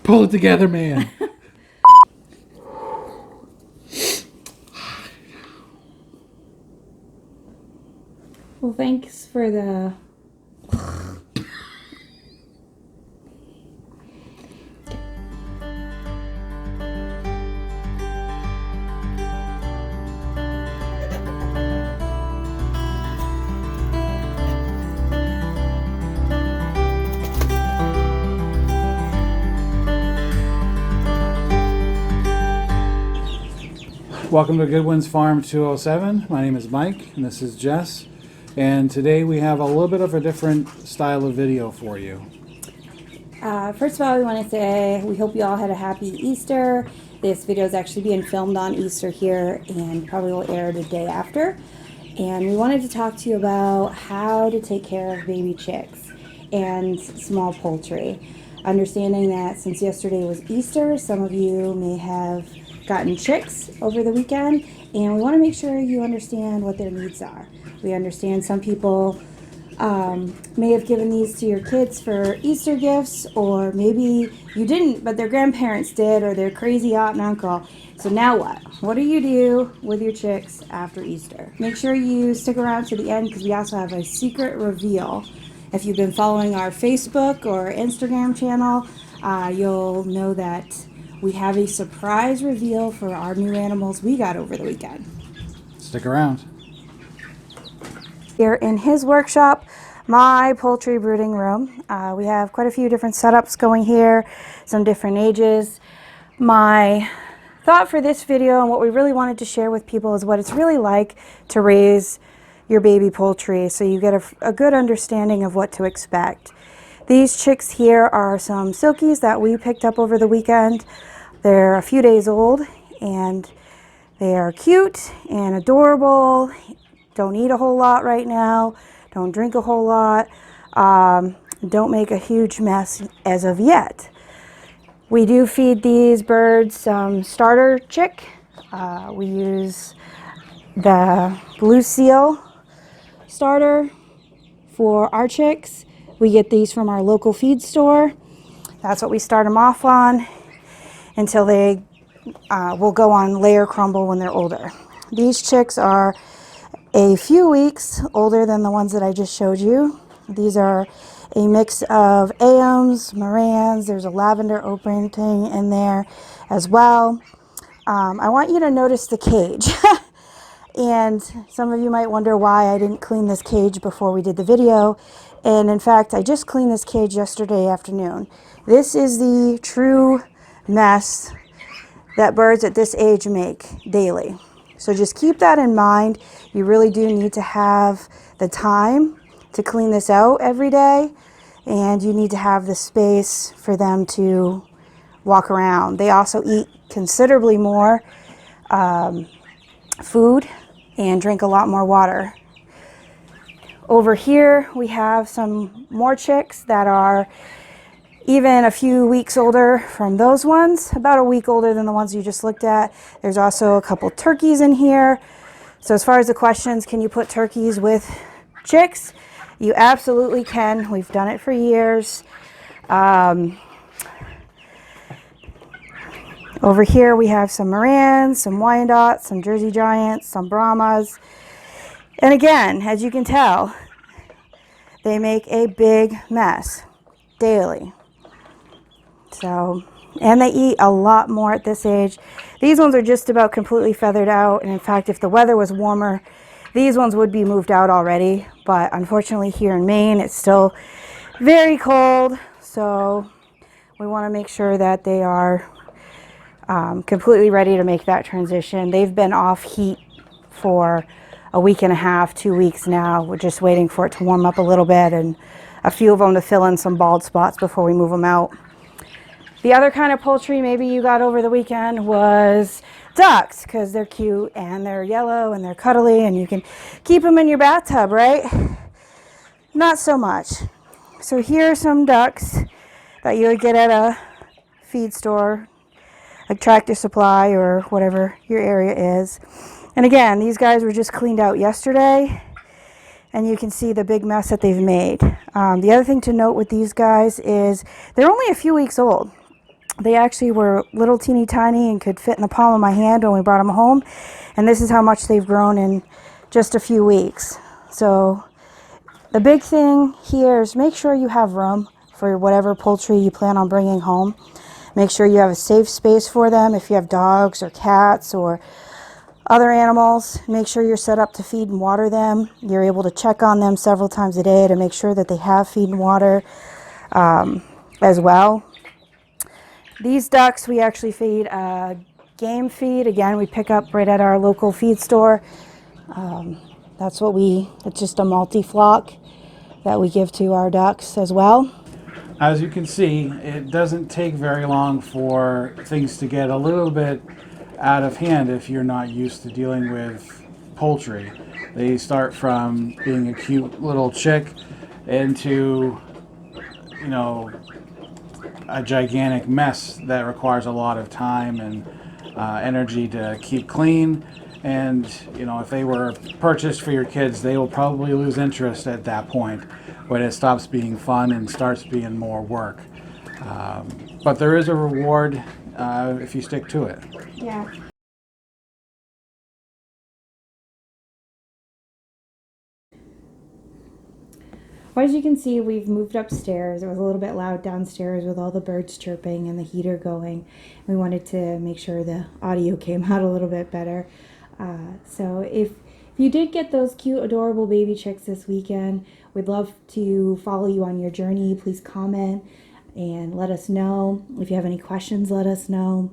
Pull it together, man. Well, thanks for the... Welcome to Goodwin's Farm 207. My name is Mike, and this is Jess. And today we have a little bit of a different style of video for you. First of all, we want to say we hope you all had a happy Easter. This video is actually being filmed on Easter here and probably will air the day after. And we wanted to talk to you about how to take care of baby chicks and small poultry. Understanding that since yesterday was Easter, some of you may have gotten chicks over the weekend, and we want to make sure you understand what their needs are. We understand some people may have given these to your kids for Easter gifts, or maybe you didn't, but their grandparents did, or their crazy aunt and uncle. So now what? What do you do with your chicks after Easter? Make sure you stick around to the end, because we also have a secret reveal. If you've been following our Facebook or Instagram channel, you'll know that we have a surprise reveal for our new animals we got over the weekend. Stick around. Here in his workshop, my poultry brooding room. We have quite a few different setups going here, some different ages. My thought for this video and what we really wanted to share with people is what it's really like to raise your baby poultry, so you get a good understanding of what to expect. These chicks here are some silkies that we picked up over the weekend. They're a few days old, and they are cute and adorable. Don't eat a whole lot right now. Don't drink a whole lot. Don't make a huge mess as of yet. We do feed these birds some starter chick. We use the Blue Seal starter for our chicks. We get these from our local feed store. That's what we start them off on until they will go on layer crumble when they're older. These chicks are a few weeks older than the ones that I just showed you. These are a mix of AMs, Morans. There's a lavender opening in there as well. I want you to notice the cage. And some of you might wonder why I didn't clean this cage before we did the video. And in fact, I just cleaned this cage yesterday afternoon. This is the true mess that birds at this age make daily. So just keep that in mind. You really do need to have the time to clean this out every day, and you need to have the space for them to walk around. They also eat considerably more food and drink a lot more water. Over here we have some more chicks that are even a few weeks older from those ones, about a week older than the ones you just looked at. There's also a couple turkeys in here. So as far as the questions, can you put turkeys with chicks? You absolutely can. We've done it for years. Over here we have some Morans, some Wyandottes, some Jersey Giants, some Brahmas. And again, as you can tell, they make a big mess daily. So, and they eat a lot more at this age. These ones are just about completely feathered out, and in fact, if the weather was warmer, these ones would be moved out already. But unfortunately here in Maine, it's still very cold, so we want to make sure that they are completely ready to make that transition. They've been off heat for a week and a half, 2 weeks now. We're just waiting for it to warm up a little bit, and a few of them to fill in some bald spots before we move them out. The other kind of poultry maybe you got over the weekend was ducks, because they're cute and they're yellow and they're cuddly and you can keep them in your bathtub, right? Not so much. So here are some ducks that you would get at a feed store, like Tractor Supply or whatever your area is. And again, these guys were just cleaned out yesterday, and you can see the big mess that they've made. The other thing to note with these guys is they're only a few weeks old. They actually were little teeny tiny and could fit in the palm of my hand when we brought them home. And this is how much they've grown in just a few weeks. So the big thing here is make sure you have room for whatever poultry you plan on bringing home. Make sure you have a safe space for them. If you have dogs or cats or other animals, make sure you're set up to feed and water them. You're able to check on them several times a day to make sure that they have feed and water as well. These ducks we actually feed game feed. Again, we pick up right at our local feed store. It's just a multi-flock that we give to our ducks as well. As you can see, it doesn't take very long for things to get a little bit out of hand if you're not used to dealing with poultry. They start from being a cute little chick into, you know, a gigantic mess that requires a lot of time and energy to keep clean. And you know, if they were purchased for your kids, they will probably lose interest at that point when it stops being fun and starts being more work. But there is a reward if you stick to it. Yeah. Well, as you can see, we've moved upstairs. It was a little bit loud downstairs with all the birds chirping and the heater going. We wanted to make sure the audio came out a little bit better. So if you did get those cute, adorable baby chicks this weekend, we'd love to follow you on your journey. Please comment and let us know. If you have any questions, let us know.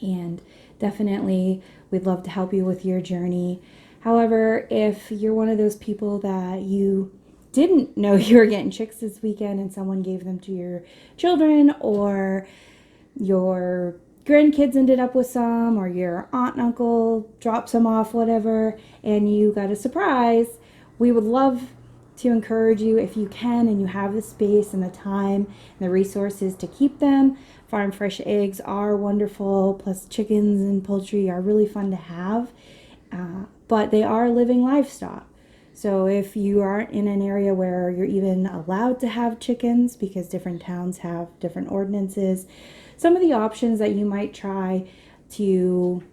And definitely, we'd love to help you with your journey. However, if you're one of those people that you didn't know you were getting chicks this weekend and someone gave them to your children, or your grandkids ended up with some, or your aunt and uncle dropped some off, whatever, and you got a surprise, we would love to encourage you, if you can and you have the space and the time and the resources to keep them. Farm fresh eggs are wonderful, plus chickens and poultry are really fun to have, but they are living livestock. So if you aren't in an area where you're even allowed to have chickens, because different towns have different ordinances, some of the options that you might try to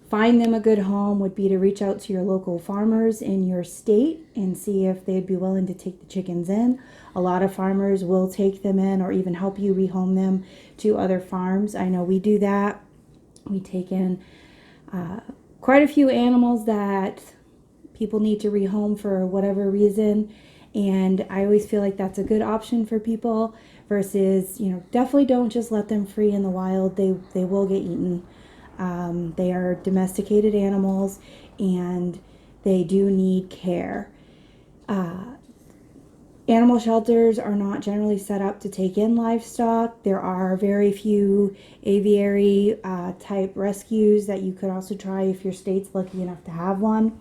find them a good home would be to reach out to your local farmers in your state and see if they'd be willing to take the chickens in. A lot of farmers will take them in or even help you rehome them to other farms. I know we do that. We take in quite a few animals that people need to rehome for whatever reason, and I always feel like that's a good option for people versus, you know, definitely don't just let them free in the wild. They will get eaten. They are domesticated animals and they do need care. Animal shelters are not generally set up to take in livestock. There are very few aviary type rescues that you could also try if your state's lucky enough to have one.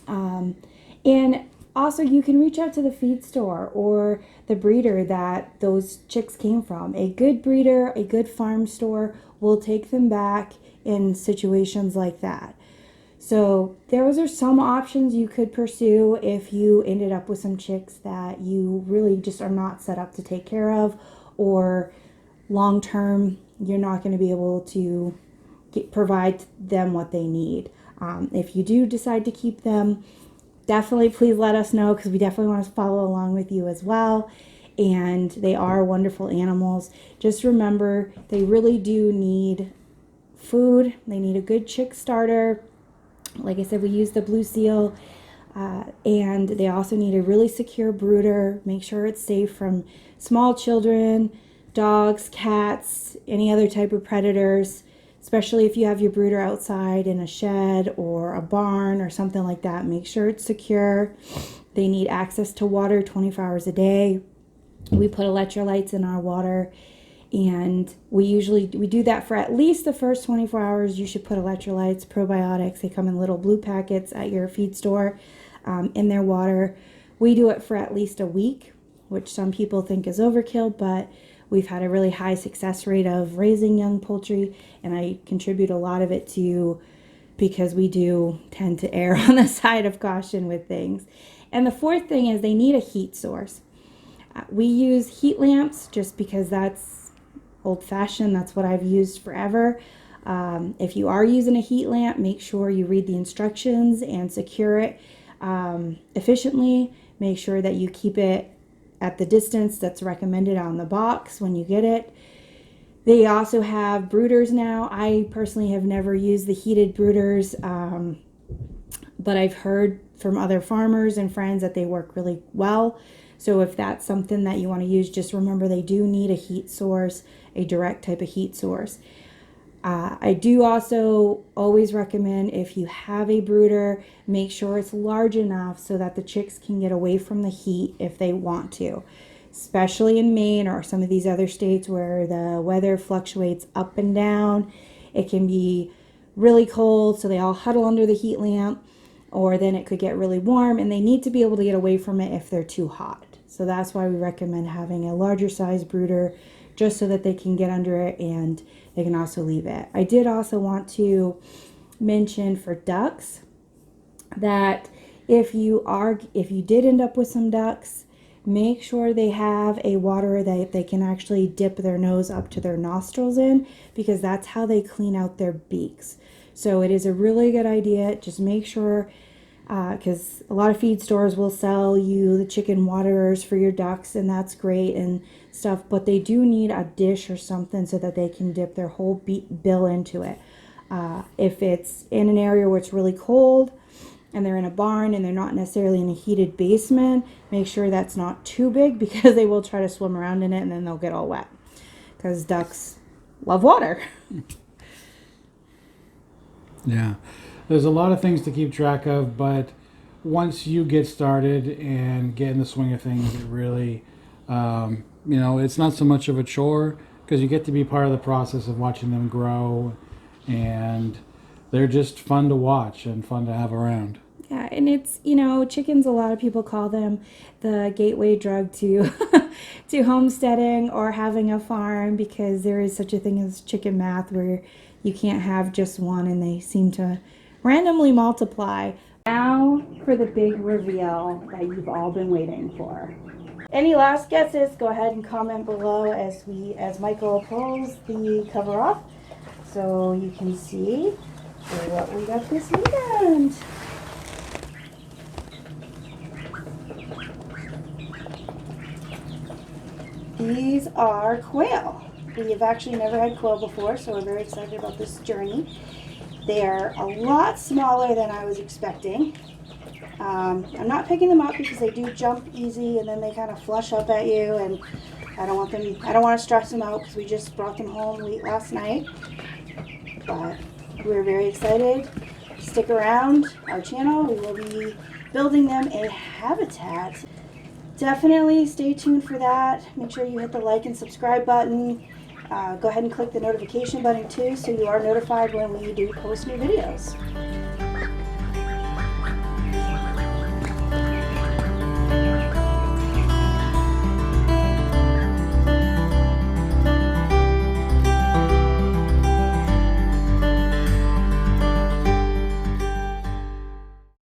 And also you can reach out to the feed store or the breeder that those chicks came from. A good breeder, a good farm store will take them back in situations like that. So those are some options you could pursue if you ended up with some chicks that you really just are not set up to take care of, or long term you're not going to be able to provide them what they need. If you do decide to keep them, definitely please let us know, because we definitely want to follow along with you as well. And they are wonderful animals. Just remember, they really do need food. They need a good chick starter. Like I said, we use the Blue Seal. And they also need a really secure brooder. Make sure it's safe from small children, dogs, cats, any other type of predators. Especially if you have your brooder outside in a shed or a barn or something like that. Make sure it's secure. They need access to water 24 hours a day. We put electrolytes in our water, and we do that for at least the first 24 hours. You should put electrolytes, probiotics. They come in little blue packets at your feed store in their water. We do it for at least a week, which some people think is overkill, but we've had a really high success rate of raising young poultry, and I contribute a lot of it to because we do tend to err on the side of caution with things. And the fourth thing is they need a heat source. We use heat lamps just because that's old-fashioned. That's what I've used forever. If you are using a heat lamp, make sure you read the instructions and secure it efficiently. Make sure that you keep it at the distance that's recommended on the box when you get it. They also have brooders now. I personally have never used the heated brooders, but I've heard from other farmers and friends that they work really well. So if that's something that you want to use, just remember they do need a heat source, a direct type of heat source. I do also always recommend, if you have a brooder, make sure it's large enough so that the chicks can get away from the heat if they want to. Especially in Maine or some of these other states where the weather fluctuates up and down. It can be really cold, so they all huddle under the heat lamp, or then it could get really warm and they need to be able to get away from it if they're too hot. So that's why we recommend having a larger size brooder, just so that they can get under it and they can also leave it. I did also want to mention for ducks that if you did end up with some ducks, make sure they have a water that they can actually dip their nose up to their nostrils in, because that's how they clean out their beaks. So it is a really good idea. Just make sure, because a lot of feed stores will sell you the chicken waterers for your ducks, and that's great and stuff, but they do need a dish or something so that they can dip their whole bill into it. If it's in an area where it's really cold and they're in a barn and they're not necessarily in a heated basement, make sure that's not too big, because they will try to swim around in it and then they'll get all wet, because ducks love water. Yeah, there's a lot of things to keep track of, but once you get started and get in the swing of things, it really, it's not so much of a chore, because you get to be part of the process of watching them grow, and they're just fun to watch and fun to have around. Yeah, and it's, chickens, a lot of people call them the gateway drug to to homesteading or having a farm, because there is such a thing as chicken math, where you can't have just one and they seem to randomly multiply. Now for the big reveal that you've all been waiting for. Any last guesses? Go ahead and comment below as Michael pulls the cover off, so you can see what we got this weekend. These are quail. We have actually never had quail before, so we're very excited about this journey. They are a lot smaller than I was expecting. I'm not picking them up because they do jump easy and then they kind of flush up at you, and I don't want to stress them out because we just brought them home late last night. But we're very excited. Stick around our channel. We will be building them a habitat. Definitely stay tuned for that. Make sure you hit the like and subscribe button. Go ahead and click the notification button too, so you are notified when we do post new videos.